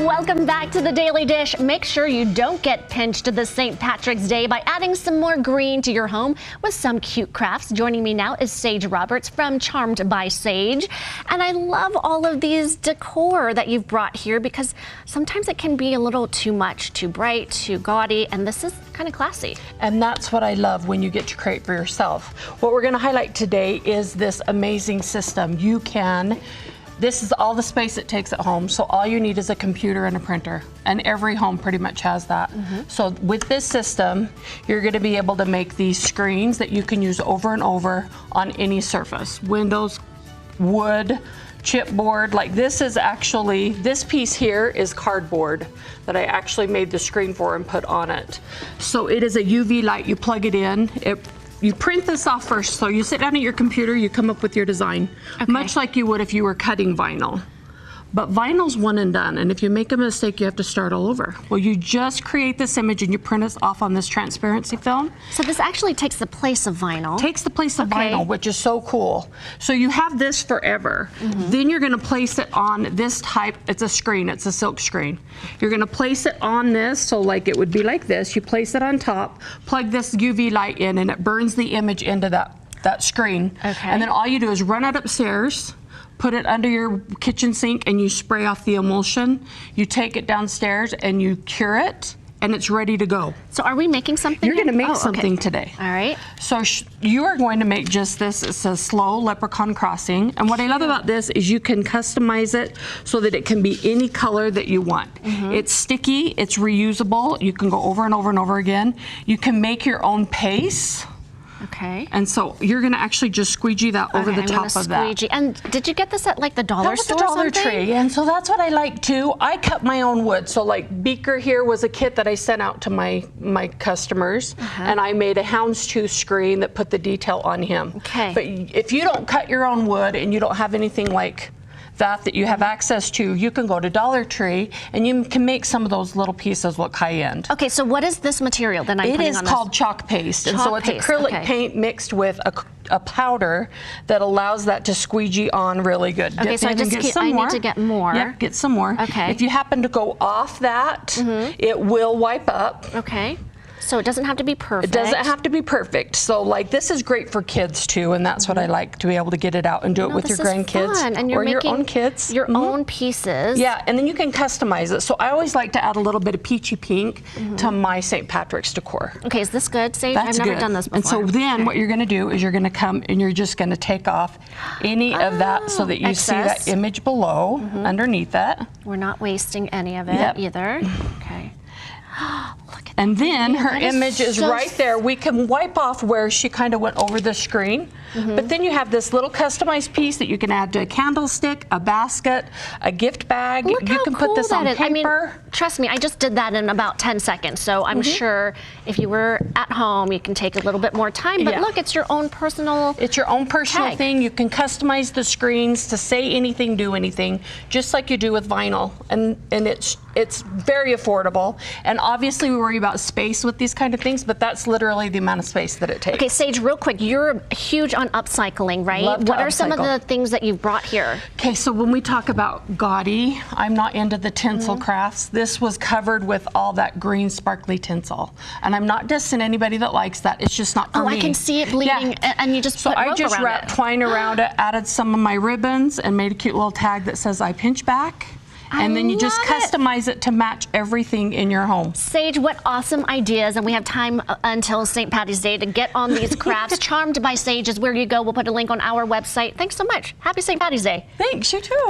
Welcome back to the Daily Dish. Make sure you don't get pinched this St. Patrick's Day by adding some more green to your home with some cute crafts. Joining me now is Sage Roberts from Charmed by Sage. And I love all of these decor that you've brought here because sometimes it can be a little too much, too bright, too gaudy, and this is kind of classy. And that's what I love when you get to create for yourself. What we're going to highlight today is this amazing system. This is all the space it takes at home, so all you need is a computer and a printer, and every home pretty much has that. So with this system, you're going to be able to make these screens that you can use over and over on any surface. Windows, wood, chipboard. Like this piece here is cardboard that I actually made the screen for and put on it. So it is a UV light. You plug it in. You print this off first, so you sit down at your computer, you come up with your design, much like you would if you were cutting vinyl. But vinyl's one and done, and if you make a mistake, you have to start all over. Well, you just create this image and you print it off on this transparency film. So this actually takes the place of vinyl. Takes the place of vinyl, which is so cool. So you have this forever. Then you're gonna place it on this type, it's a screen, it's a silk screen. You're gonna place it on this, so like it would be like this. You place it on top, plug this UV light in, and it burns the image into that screen. And then all you do is run it upstairs, put it under your kitchen sink, and you spray off the emulsion. You take it downstairs and you cure it, and it's ready to go. So are we making something? You're gonna make something today. All right. So you are going to make just this. It says Slow Leprechaun Crossing. And what I love about this is you can customize it so that it can be any color that you want. It's sticky, it's reusable. You can go over and over and over again. You can make your own paste. Okay. And so you're going to actually just squeegee that over the top of that. And did you get this at like the dollar store? That was the Dollar Tree. And so that's what I like too. I cut my own wood. So like Beaker here was a kit that I sent out to my customers, and I made a houndstooth screen that put the detail on him. Okay. But if you don't cut your own wood and you don't have anything like that you have access to, you can go to Dollar Tree and you can make some of those little pieces look high-end. Okay, so what is this material that I'm putting on this? It is called chalk paste. And so it's acrylic paint mixed with a powder that allows that to squeegee on really good. Okay, so I need to get more. Yep, get some more. Okay. If you happen to go off that, it will wipe up. Okay. So it doesn't have to be perfect. It doesn't have to be perfect. So like this is great for kids too, and that's what I like, to be able to get it out and do it with your grandkids and you're or your own kids. Your own pieces. Yeah, and then you can customize it. So I always like to add a little bit of peachy pink to my St. Patrick's decor. Okay, is this good, Sage? That's I've never done this before. And so then what you're gonna do is you're gonna come and you're just gonna take off any of that so that you see that image below, underneath that. We're not wasting any of it either. Okay. Look at and then her that image is right there. We can wipe off where she kind of went over the screen, but then you have this little customized piece that you can add to a candlestick, a basket, a gift bag. Look you can put this on paper. I mean, trust me, I just did that in about 10 seconds, so I'm sure if you were at home, you can take a little bit more time, but look, it's your own personal It's your own personal thing. You can customize the screens to say anything, do anything, just like you do with vinyl, and it's very affordable. And obviously we worry about space with these kind of things, but that's literally the amount of space that it takes. Okay, Sage, real quick, you're huge on upcycling, right? Love to what are some of upcycle. the things that you've brought here? Okay, so when we talk about gaudy, I'm not into the tinsel crafts. This was covered with all that green sparkly tinsel. And I'm not dissing anybody that likes that. It's just not for me. I can see it bleeding, and you just put rope around it. So I just wrapped twine around it, added some of my ribbons, and made a cute little tag that says I pinch back. And then you just customize it to match everything in your home. Sage, what awesome ideas. And we have time until St. Patty's Day to get on these crafts. Charmed by Sage is where you go. We'll put a link on our website. Thanks so much. Happy St. Patty's Day. Thanks, you too.